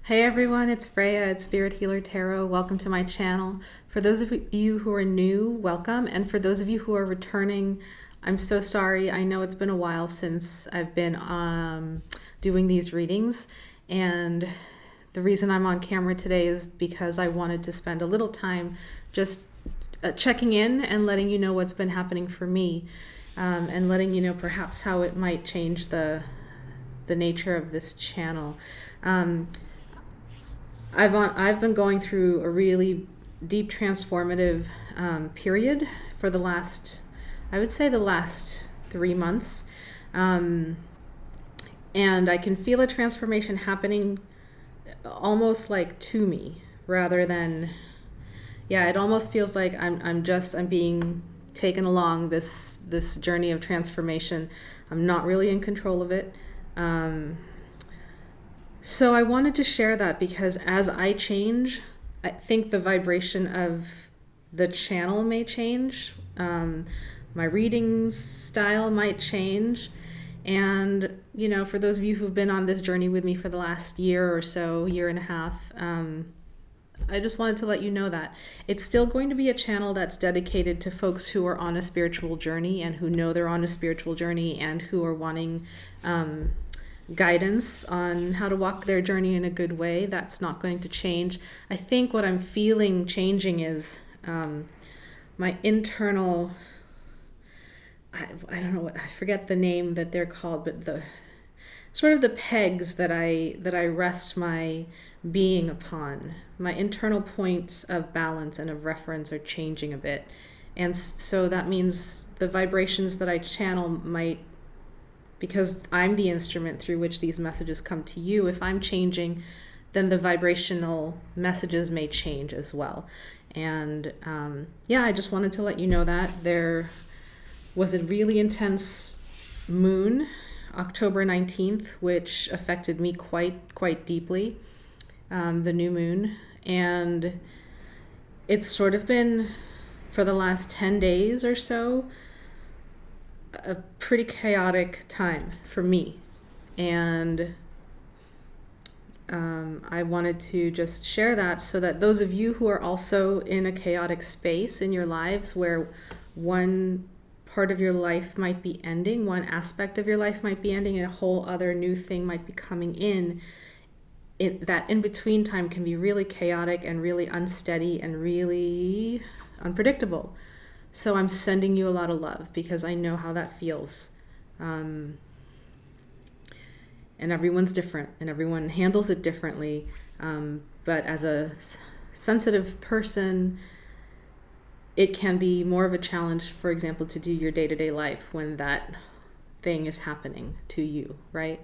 Hey everyone, it's Freya at Spirit Healer Tarot. Welcome to my channel. For those of you who are new, welcome. And for those of you who are returning, I'm so sorry. I know it's been a while since I've been doing these readings. And the reason I'm on camera today is because I wanted to spend a little time just checking in and letting you know what's been happening for me. And letting you know perhaps how it might change the nature of this channel. I've been going through a really deep transformative period for the last, I would say the last 3 months. And I can feel a transformation happening almost like to me rather than, it almost feels like I'm being taken along this journey of transformation. I'm not really in control of it. So I wanted to share that because as I change, I think the vibration of the channel may change. My readings style might change. And, for those of you who've been on this journey with me for the last year or so, year and a half, I just wanted to let you know that it's still going to be a channel that's dedicated to folks who are on a spiritual journey and who know they're on a spiritual journey and who are wanting guidance on how to walk their journey in a good way. That's not going to change. I think what I'm feeling changing is my internal, I don't know I forget the name that they're called, but the sort of the pegs that I rest my being upon. My internal points of balance and of reference are changing a bit. And so that means the vibrations that I channel might, because I'm the instrument through which these messages come to you, if I'm changing, then the vibrational messages may change as well. And I just wanted to let you know that there was a really intense moon, October 19th, which affected me quite deeply, the new moon. And it's sort of been, for the last 10 days or so, a pretty chaotic time for me. And I wanted to just share that so that those of you who are also in a chaotic space in your lives where one part of your life might be ending, one aspect of your life might be ending, and a whole other new thing might be coming in, that in-between time can be really chaotic and really unsteady and really unpredictable. So I'm sending you a lot of love because I know how that feels. And everyone's different and everyone handles it differently. But as a sensitive person, it can be more of a challenge, for example, to do your day-to-day life when that thing is happening to you, right?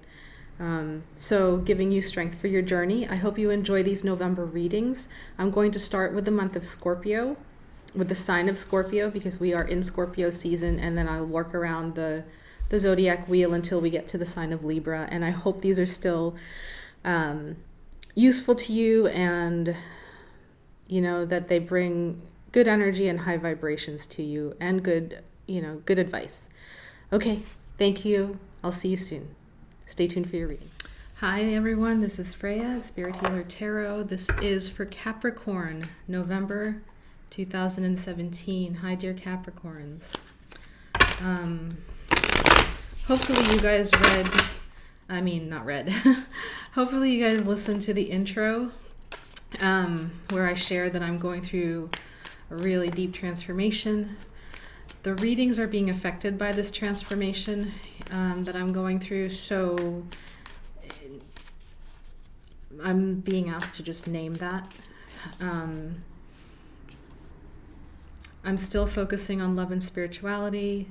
So giving you strength for your journey. I hope you enjoy these November readings. I'm going to start with the month of Scorpio, with the sign of Scorpio, because we are in Scorpio season, and then I'll work around the zodiac wheel until we get to the sign of Libra. And I hope these are still useful to you, and that they bring good energy and high vibrations to you, and good advice. Okay, thank you. I'll see you soon. Stay tuned for your reading. Hi everyone, this is Freya, Spirit Healer Tarot. This is for Capricorn, November 2017. Hi, dear Capricorns. Hopefully you guys hopefully you guys listened to the intro where I share that I'm going through a really deep transformation. The readings are being affected by this transformation that I'm going through, so I'm being asked to just name that. I'm still focusing on love and spirituality.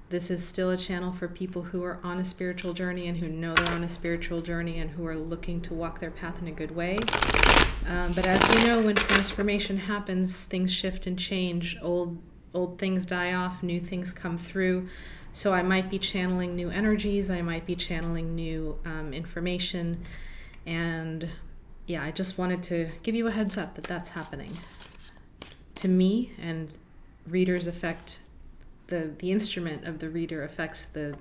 This is still a channel for people who are on a spiritual journey and who know they're on a spiritual journey and who are looking to walk their path in a good way. But as you know, when transformation happens, things shift and change. Old things die off, new things come through. So I might be channeling new energies. I might be channeling new information. And I just wanted to give you a heads up that that's happening to me, and readers affect the instrument of the reader affects the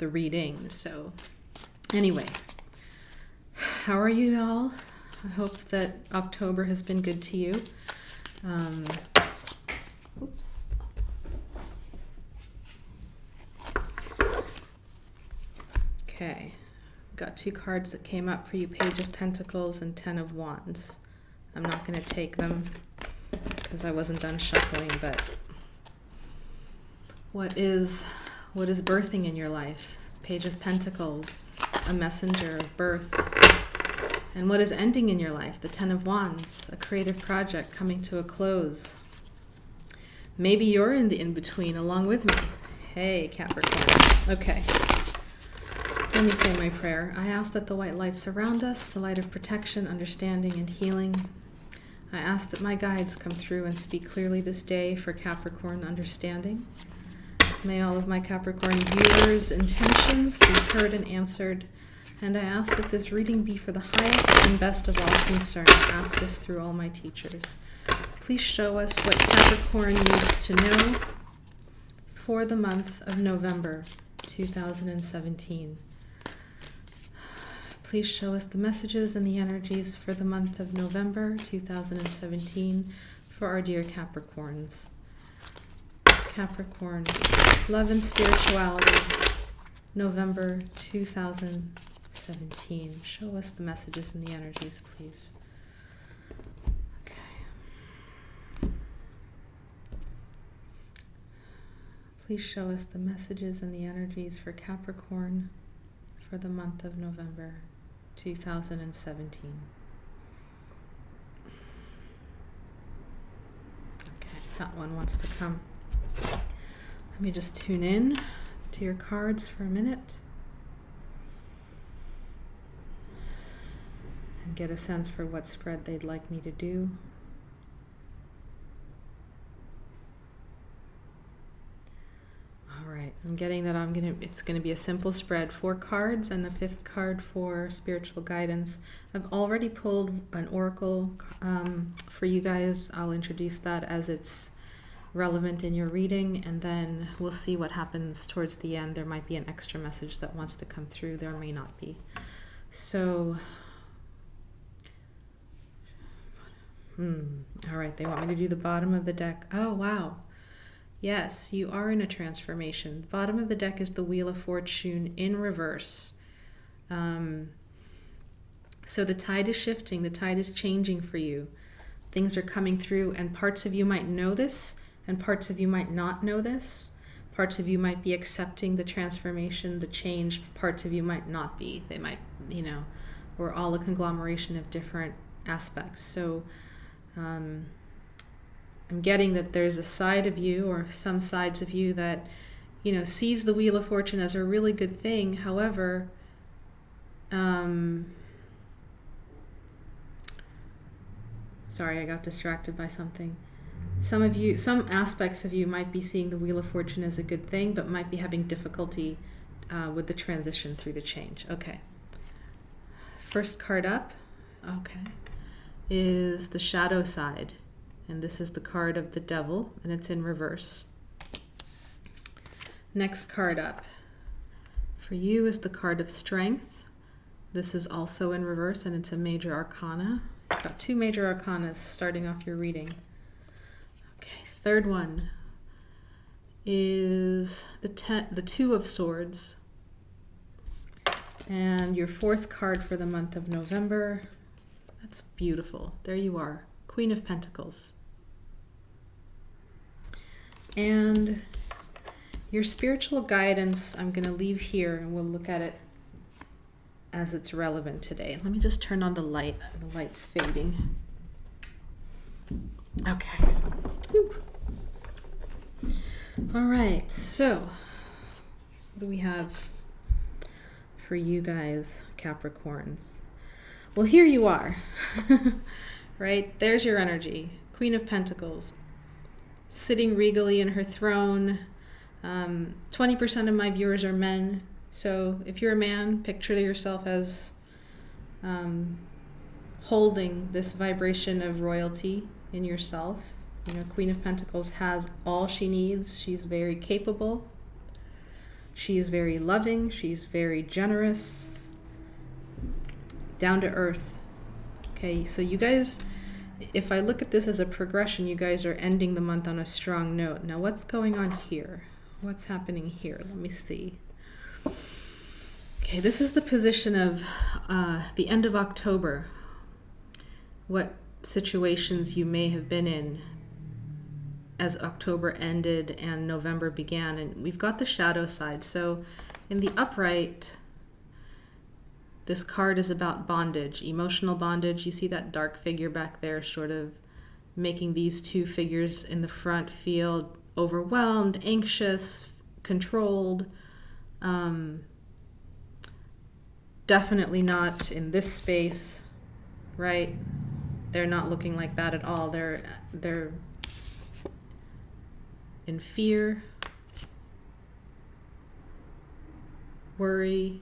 reading. So anyway, how are you all? I hope that October has been good to you. Oops. Okay, got 2 cards that came up for you, Page of Pentacles and 10 of Wands. I'm not going to take them because I wasn't done shuffling, but what is birthing in your life? Page of Pentacles, a messenger of birth. And what is ending in your life? The 10 of Wands, a creative project coming to a close. Maybe you're in the in-between along with me. Hey, Capricorn. Okay. Let me say my prayer. I ask that the white light surround us, the light of protection, understanding, and healing. I ask that my guides come through and speak clearly this day for Capricorn understanding. May all of my Capricorn viewers' intentions be heard and answered. And I ask that this reading be for the highest and best of all concerned. I ask this through all my teachers. Please show us what Capricorn needs to know for the month of November 2017. Please show us the messages and the energies for the month of November 2017 for our dear Capricorns. Capricorn, love and spirituality, November 2017. Show us the messages and the energies, please. Okay. Please show us the messages and the energies for Capricorn for the month of November 2017. Okay, that one wants to come. Let me just tune in to your cards for a minute and get a sense for what spread they'd like me to do. All right, I'm getting that it's gonna be a simple spread, 4 cards, and the 5th card for spiritual guidance. I've already pulled an oracle for you guys. I'll introduce that as it's relevant in your reading, and then we'll see what happens towards the end. There might be an extra message that wants to come through. There may not be. So, all right, they want me to do the bottom of the deck. Oh, wow. Yes, you are in a transformation. The bottom of the deck is the Wheel of Fortune in reverse. So the tide is shifting. The tide is changing for you. Things are coming through, and parts of you might know this, and parts of you might not know this. Parts of you might be accepting the transformation, the change. Parts of you might not be. They might, we're all a conglomeration of different aspects. So I'm getting that there's a side of you, or some sides of you, that, sees the Wheel of Fortune as a really good thing. However, sorry, I got distracted by something. Some aspects of you might be seeing the Wheel of Fortune as a good thing, but might be having difficulty with the transition through the change. Okay. First card up, okay, is the shadow side. And this is the card of the Devil, and it's in reverse. Next card up for you is the card of Strength. This is also in reverse, and it's a major arcana. You've got 2 major arcanas starting off your reading. Okay, third one is the 2 of Swords. And your 4th card for the month of November. That's beautiful. There you are, Queen of Pentacles. And your spiritual guidance, I'm going to leave here, and we'll look at it as it's relevant today. Let me just turn on the light. The light's fading. Okay. Whew. All right, so what do we have for you guys, Capricorns? Well, here you are, right? There's your energy. Queen of Pentacles, sitting regally in her throne. 20% of my viewers are men. So if you're a man, picture yourself as holding this vibration of royalty in yourself. Queen of Pentacles has all she needs. She's very capable. She's very loving. She's very generous. Down to earth. Okay, so you guys, if I look at this as a progression, you guys are ending the month on a strong note. Now, what's going on here? What's happening here? Let me see. Okay, this is the position of the end of October. What situations you may have been in as October ended and November began. And we've got the shadow side. So in the upright, this card is about bondage, emotional bondage. You see that dark figure back there sort of making these two figures in the front feel overwhelmed, anxious, controlled. Definitely not in this space, right? They're not looking like that at all. They're in fear, worry.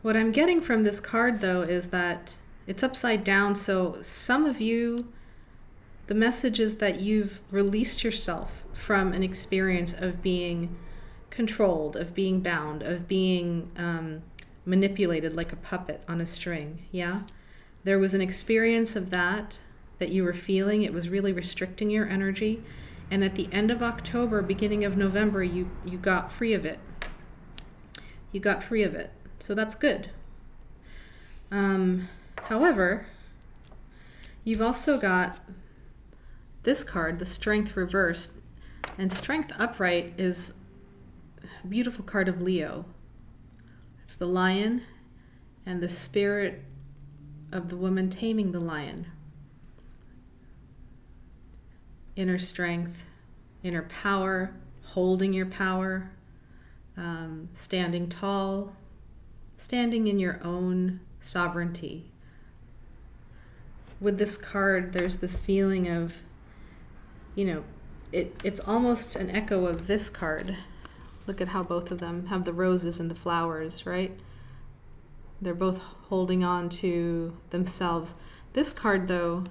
What I'm getting from this card, though, is that it's upside down. So some of you, the message is that you've released yourself from an experience of being controlled, of being bound, of being manipulated like a puppet on a string. Yeah, there was an experience of that you were feeling. It was really restricting your energy, and at the end of October, beginning of November, you got free of it. You got free of it, so that's good. However, you've also got this card, the Strength reversed, and Strength upright is a beautiful card of Leo. It's the lion and the spirit of the woman taming the lion. Inner strength, inner power, holding your power, standing tall, standing in your own sovereignty. With this card, there's this feeling of, it's almost an echo of this card. Look at how both of them have the roses and the flowers, right? They're both holding on to themselves. This card, though,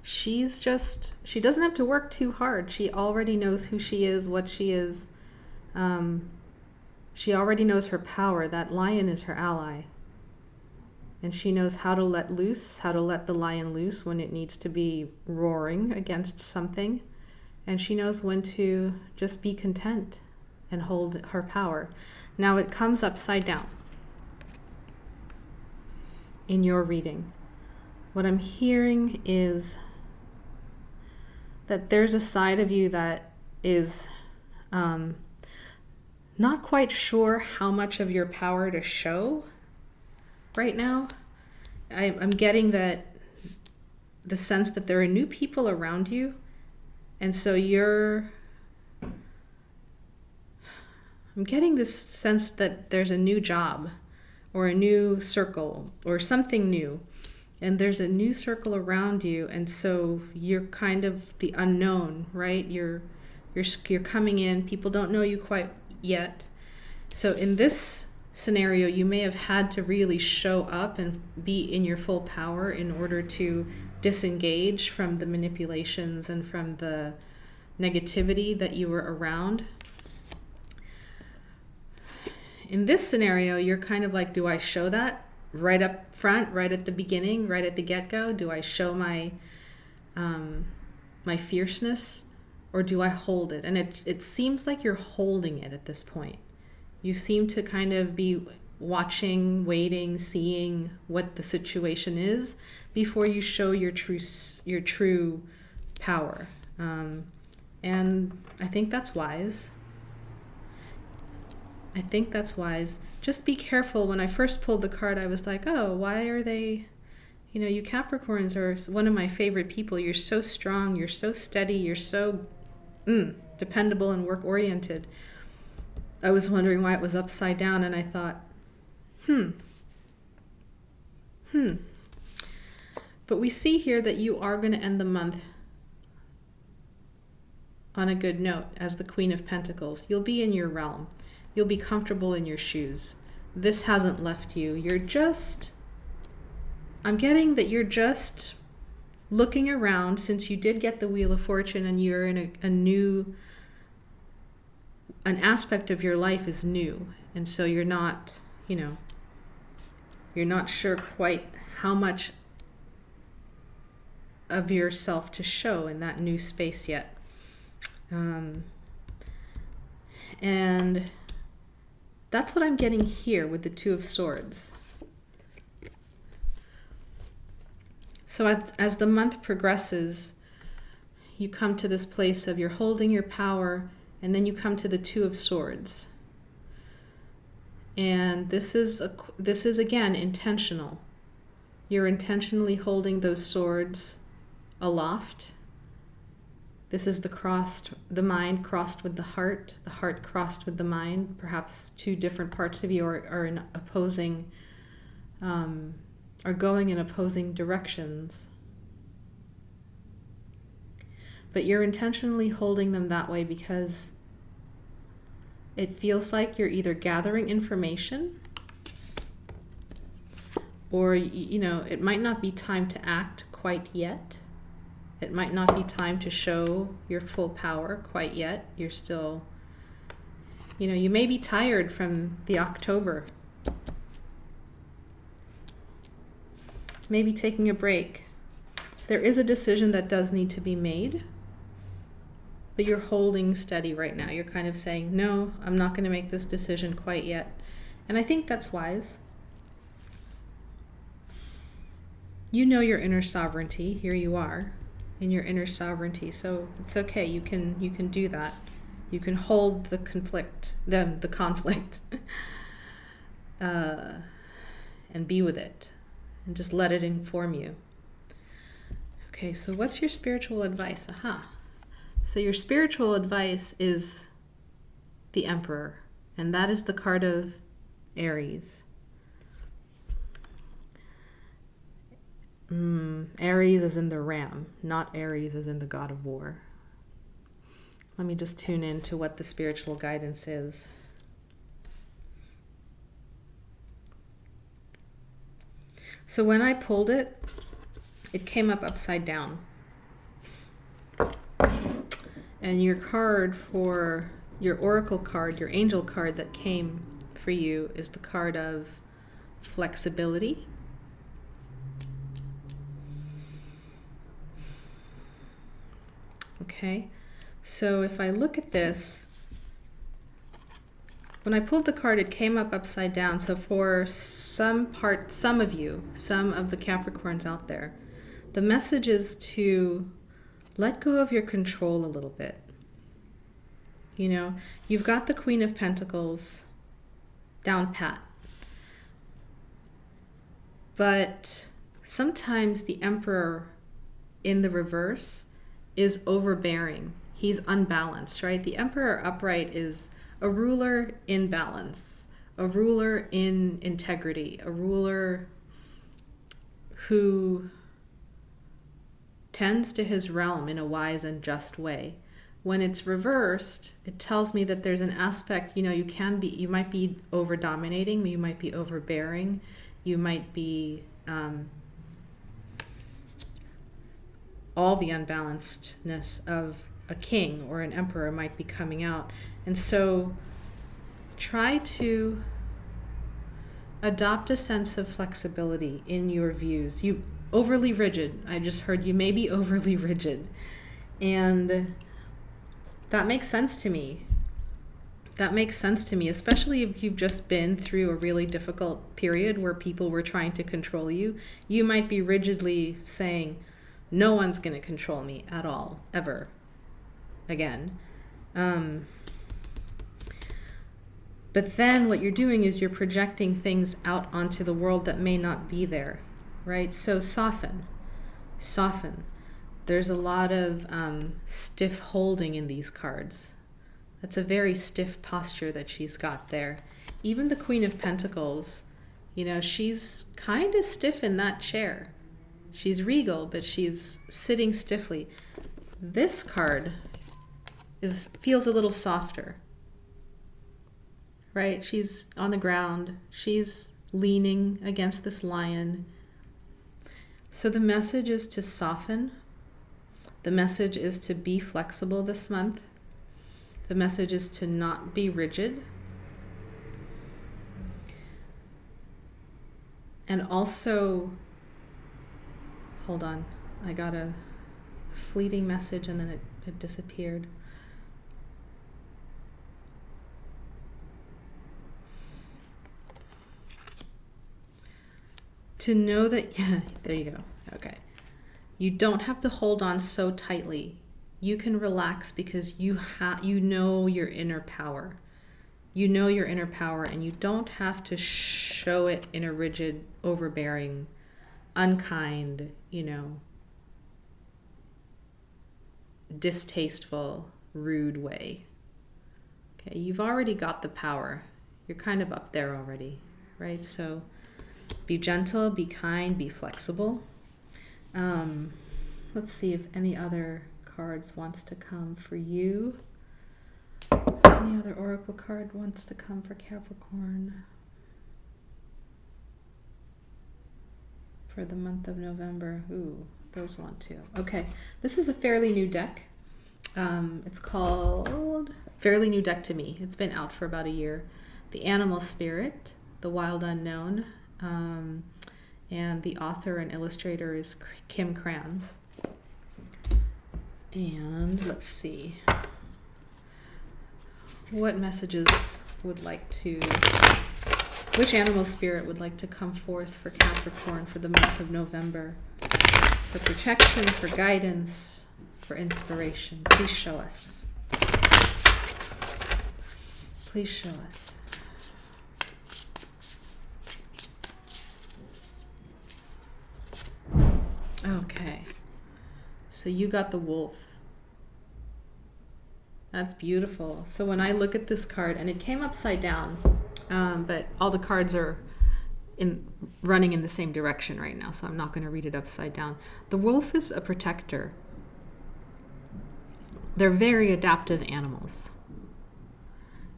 she doesn't have to work too hard. She already knows who she is, what she is. She already knows her power. That lion is her ally. And she knows how to let the lion loose when it needs to be roaring against something. And she knows when to just be content and hold her power. Now it comes upside down in your reading. What I'm hearing is that there's a side of you that is not quite sure how much of your power to show right now. I'm getting the sense that there are new people around you. And so I'm getting this sense that there's a new job or a new circle or something new. And there's a new circle around you. And so you're kind of the unknown, right? You're coming in. People don't know you quite yet. So in this scenario, you may have had to really show up and be in your full power in order to disengage from the manipulations and from the negativity that you were around. In this scenario, you're kind of like, do I show that right up front, right at the beginning, right at the get-go? Do I show my fierceness, or do I hold it? And it seems like you're holding it at this point. You seem to kind of be watching, waiting, seeing what the situation is before you show your true power. And I think that's wise. Just be careful. When I first pulled the card, I was like, oh, why are they, you Capricorns are one of my favorite people. You're so strong, you're so steady, you're so dependable and work-oriented. I was wondering why it was upside down, and I thought, But we see here that you are going to end the month on a good note as the Queen of Pentacles. You'll be in your realm. You'll be comfortable in your shoes. This hasn't left you. I'm getting that you're just looking around, since you did get the Wheel of Fortune and you're in a new an aspect of your life is new. And so you're not, you're not sure quite how much of yourself to show in that new space yet. And that's what I'm getting here with the Two of Swords. So as the month progresses, you come to this place of you're holding your power, and then you come to the Two of Swords. And this is again intentional. You're intentionally holding those swords aloft. This is the mind crossed with the heart crossed with the mind. Perhaps two different parts of you are in opposing, are going in opposing directions. But you're intentionally holding them that way because it feels like you're either gathering information, or, it might not be time to act quite yet. It might not be time to show your full power quite yet. You're still, you may be tired from the October. Maybe taking a break. There is a decision that does need to be made, but you're holding steady right now. You're kind of saying, no, I'm not going to make this decision quite yet. And I think that's wise. You know your inner sovereignty. Here you are in your inner sovereignty. So it's okay. You can do that. You can hold the conflict, the conflict, and be with it, and just let it inform you. Okay, so what's your spiritual advice? So your spiritual advice is the Emperor, and that is the card of Aries. Aries is in the ram, not Aries as in the god of war. Let me just tune in to what the spiritual guidance is. So when I pulled it, it came up upside down. And your card for your oracle card, your angel card that came for you is the card of flexibility. Okay, so if I look at this, when I pulled the card, it came up upside down. So for some of you, some of the Capricorns out there, the message is to let go of your control a little bit. You've got the Queen of Pentacles down pat. But sometimes the Emperor in the reverse is overbearing. He's unbalanced, right? The Emperor upright is a ruler in balance, a ruler in integrity, a ruler who tends to his realm in a wise and just way. When it's reversed, it tells me that there's an aspect, you might be over dominating, you might be overbearing, you might be all the unbalancedness of a king or an emperor might be coming out. And so try to adopt a sense of flexibility in your views. You overly rigid. I just heard you may be overly rigid. And that makes sense to me. That makes sense to me, especially if you've just been through a really difficult period where people were trying to control you. You might be rigidly saying, no one's going to control me at all, ever, again. But then what you're doing is you're projecting things out onto the world that may not be there, right? So soften. There's a lot of stiff holding in these cards. That's a very stiff posture that she's got there. Even the Queen of Pentacles, she's kind of stiff in that chair. She's regal, but she's sitting stiffly. This card feels a little softer, right? She's on the ground. She's leaning against this lion. So the message is to soften. The message is to be flexible this month. The message is to not be rigid. And also, hold on, I got a fleeting message and then it disappeared. To know that, yeah, there you go. Okay. You don't have to hold on so tightly. You can relax because you know your inner power. You know your inner power, and you don't have to show it in a rigid, overbearing, unkind, distasteful, rude way. Okay, you've already got the power. You're kind of up there already, right? So be gentle, be kind, be flexible. Let's see if any other cards wants to come for you. Any other oracle card wants to come for Capricorn for the month of November? Ooh, those want to. Okay, this is a fairly new deck. It's called Fairly New Deck to me. It's been out for about a year. The Animal Spirit, The Wild Unknown, and the author and illustrator is Kim Krans. And let's see. What messages would like to, which animal spirit would like to come forth for Capricorn for the month of November? For protection, for guidance, for inspiration. Please show us. Please show us. Okay. So you got the wolf. That's beautiful. So when I look at this card, and it came upside down, but all the cards are running in the same direction right now, so I'm not going to read it upside down. The wolf is a protector. They're very adaptive animals.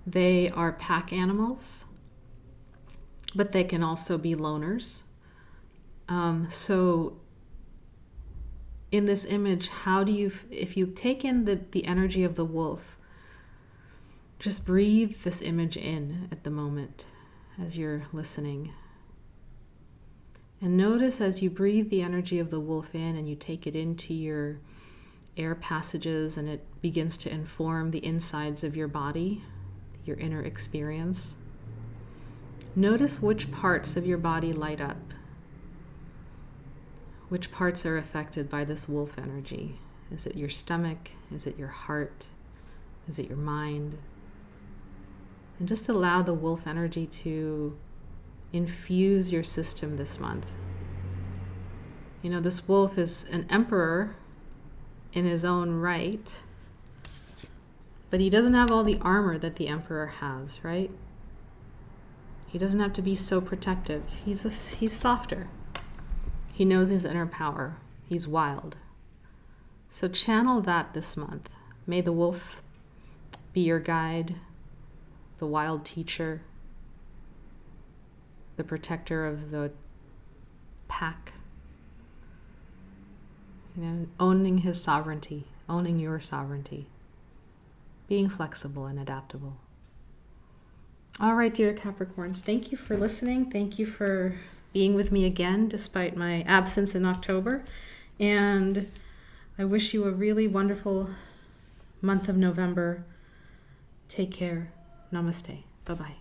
They are pack animals, but they can also be loners. So in this image, how do you, if you take in the energy of the wolf, just breathe this image in at the moment as you're listening. And notice as you breathe the energy of the wolf in and you take it into your air passages and it begins to inform the insides of your body, your inner experience. Notice which parts of your body light up. Which parts are affected by this wolf energy? Is it your stomach? Is it your heart? Is it your mind? And just allow the wolf energy to infuse your system this month. This wolf is an emperor in his own right, but he doesn't have all the armor that the emperor has, right? He doesn't have to be so protective. He's softer. He knows his inner power. He's wild. So channel that this month. May the wolf be your guide, the wild teacher, the protector of the pack. Owning his sovereignty, owning your sovereignty, being flexible and adaptable. All right, dear Capricorns, thank you for listening. Thank you for being with me again, despite my absence in October. And I wish you a really wonderful month of November. Take care. Namaste. Bye-bye.